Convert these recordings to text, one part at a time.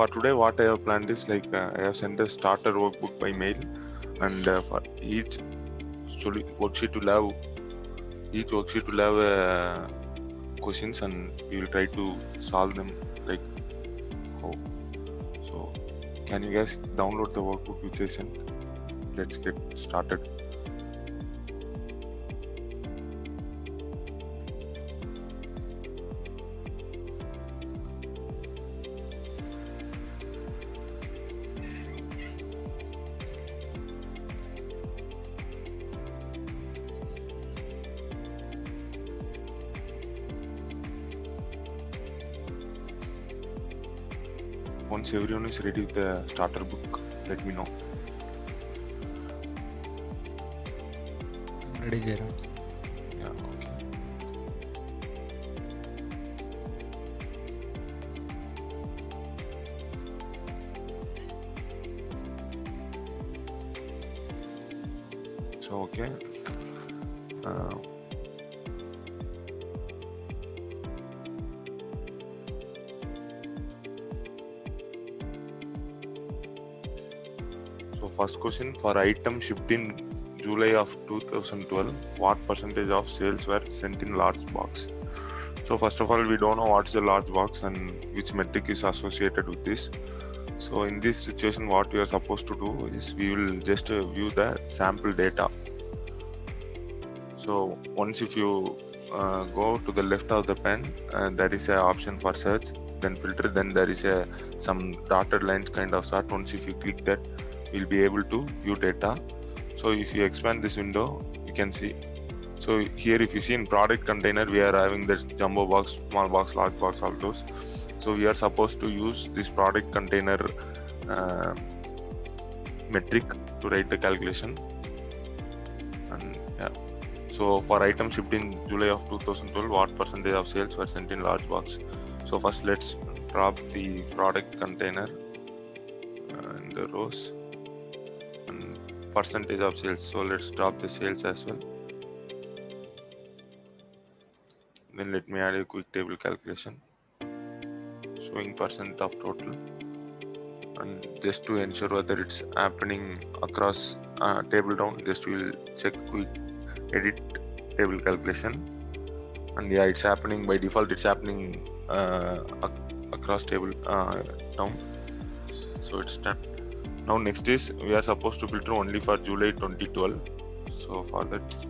for today, what I have planned is like I have sent a starter workbook by mail, and for each worksheet will have questions, and we will try to solve them like how. So, can you guys download the workbook which I sent? Let's get started. Once everyone is ready with the starter book, let me know. Ready, Jera. Yeah, okay. So, okay. So first question, for item shipped in July of 2012, what percentage of sales were sent in large box? So first of all, we don't know what's the large box and which metric is associated with this. So in this situation, what we are supposed to do is we will just view the sample data. So once if you go to the left of the pen, there is an option for search, then filter, then there is some dotted lines kind of sort. Once if you click that, you'll be able to view data. So if you expand this window, you can see. So here, if you see in product container, we are having the jumbo box, small box, large box, all those. So we are supposed to use this product container metric to write the calculation. And yeah. So for item shipped in July of 2012, what percentage of sales were sent in large box? So first let's drop the product container in the rows and percentage of sales. So let's drop the sales as well. Then let me add a quick table calculation showing percent of total, and just to ensure whether it's happening across table down, just we'll check quick edit table calculation, and yeah, it's happening by default. It's happening across table down, so it's done. Now next is we are supposed to filter only for July 2012. So for that,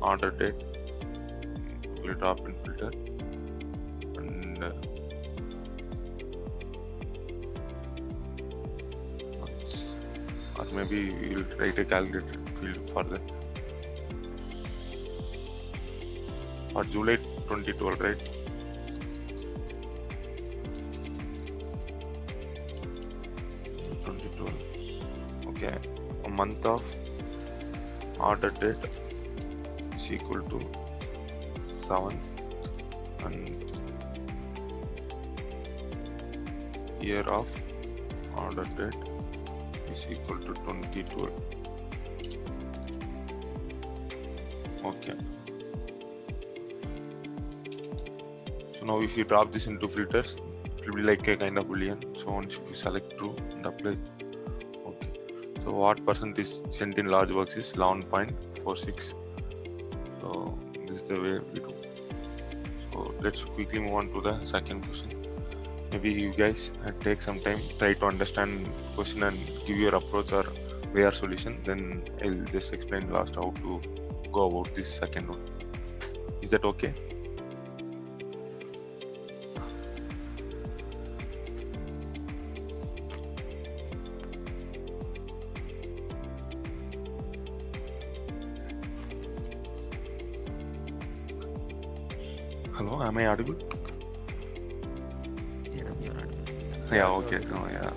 order date we'll drop in filter, and or maybe we'll write a calculated field for that. For July 2012, right? Okay, a month of order date is equal to 7, and year of order date is equal to 2012. Okay. So now if you drop this into filters, it will be like a kind of boolean. So once if you select true and apply. Okay. So what percent is sent in large box is 11.46. So this is the way we do. So let's quickly move on to the second question. Maybe you guys take some time, try to understand question and give your approach or way or solution. Then I'll just explain last how to go about this second one. Is that okay? Hello, am I audible? Yeah, okay. No, yeah.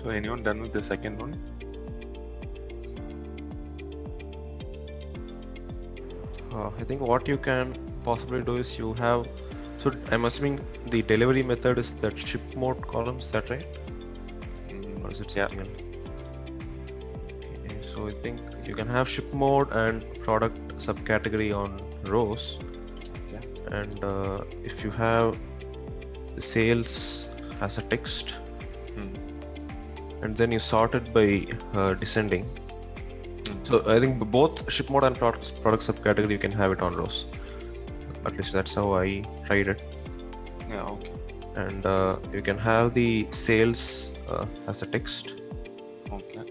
So anyone done with the second one? I think what you can possibly do is you have, so I'm assuming the delivery method is that ship mode column, is that right? Or is it something else? Okay, so I think you can have ship mode and product subcategory on rows. And if you have sales as a text, and then you sort it by descending. So I think both ship mode and product subcategory, you can have it on rows. At least that's how I tried it. Yeah, okay. And you can have the sales as a text. Okay.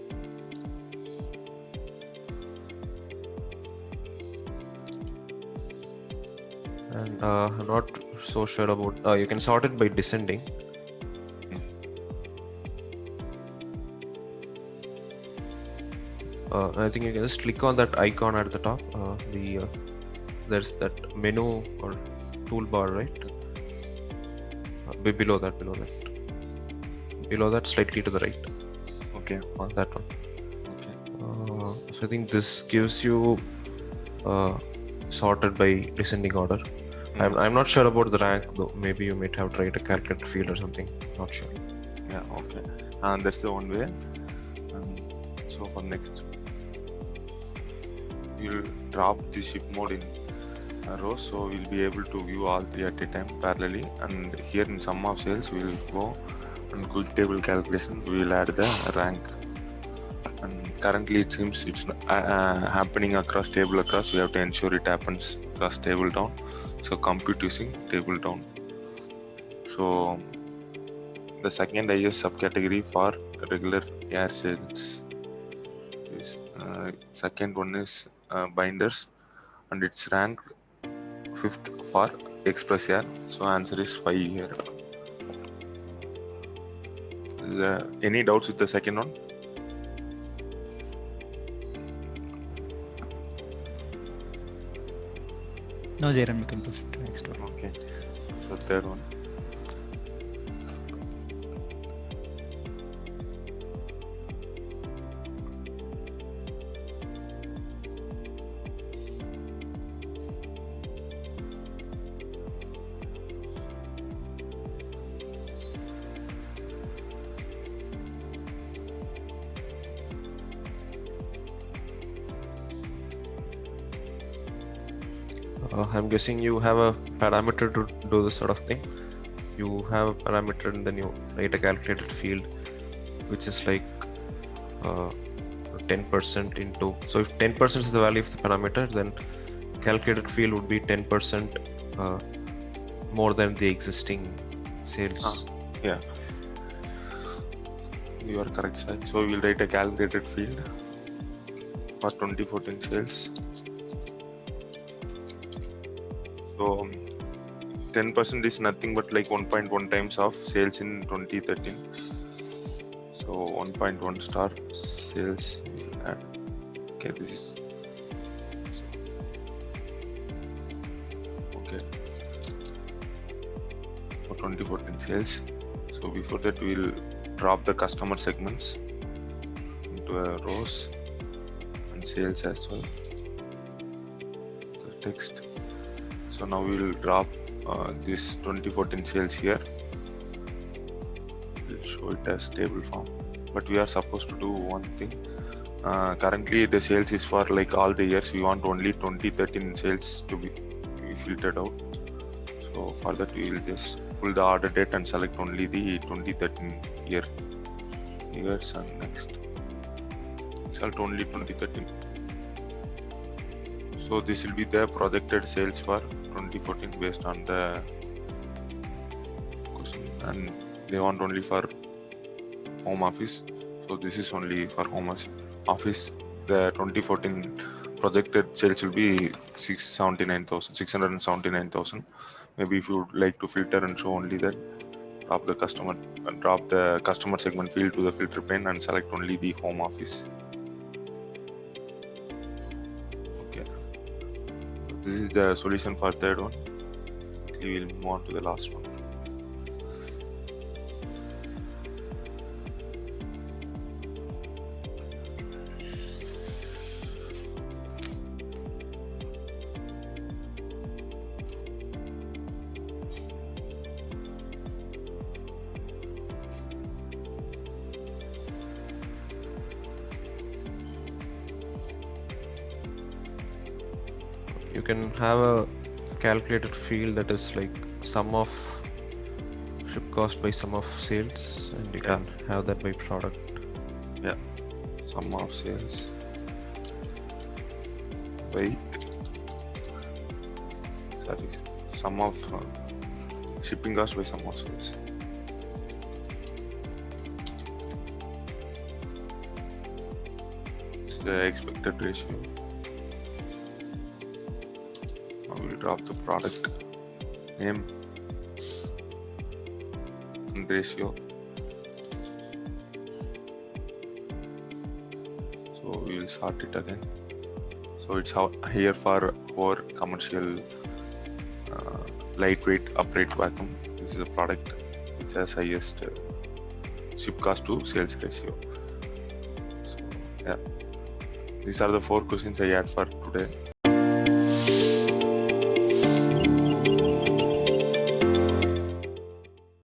And I'm not so sure about, you can sort it by descending. I think you can just click on that icon at the top. There's that menu or toolbar, right? Below that, slightly to the right. Okay. On that one. Okay. So I think this gives you sorted by descending order. I'm not sure about the rank though. Maybe you might have tried a calculator field or something. Not sure. Yeah. Okay. And that's the one way. So for next, we'll drop the ship mode in a row, so we'll be able to view all three at a time parallelly. And here in sum of sales, we'll go and quick table calculation. We'll add the rank. And currently, it seems it's happening across table across. We have to ensure it happens across table down. So compute using table down. So the second IS subcategory for regular air sales. Second one is binders, and it's ranked 5th for express air. So answer is 5 here. Any doubts with the second one? No, Jairam, you can proceed to next one. Okay. So third one. I'm guessing you have a parameter to do this sort of thing. You have a parameter and then you write a calculated field, which is like 10% into. So if 10% is the value of the parameter, then calculated field would be 10% more than the existing sales. Yeah. You are correct, sir. So we'll write a calculated field for 2014 sales. So 10% is nothing but like 1.1 times of sales in 2013. So 1.1 star sales. Okay, this is okay for 2014 sales. So before that, we'll drop the customer segments into a rows and sales as well. The text. So now we will drop this 2014 sales here. We'll show it as table form, but we are supposed to do one thing. Currently the sales is for like all the years. We want only 2013 sales to be filtered out. So for that, we will just pull the order date and select only the 2013 years and next. Select only 2013. So this will be the projected sales for 2014 based on the question, and they want only for home office. So this is only for home office. The 2014 projected sales will be 679,000. Maybe if you would like to filter and show only that, drop the customer segment field to the filter pane and select only the home office. Okay. This is the solution for third one. We will move on to the last one. can have a calculated field that is like sum of ship cost by sum of sales, and you can have that by product. Yeah, sum of sales by sum of shipping cost by sum of sales. It's the expected ratio. Now we'll drop the product name and ratio. So we will sort it again. So it's here for commercial lightweight upright vacuum. This is a product which has highest ship cost to sales ratio. So yeah, these are the 4 questions I had for today.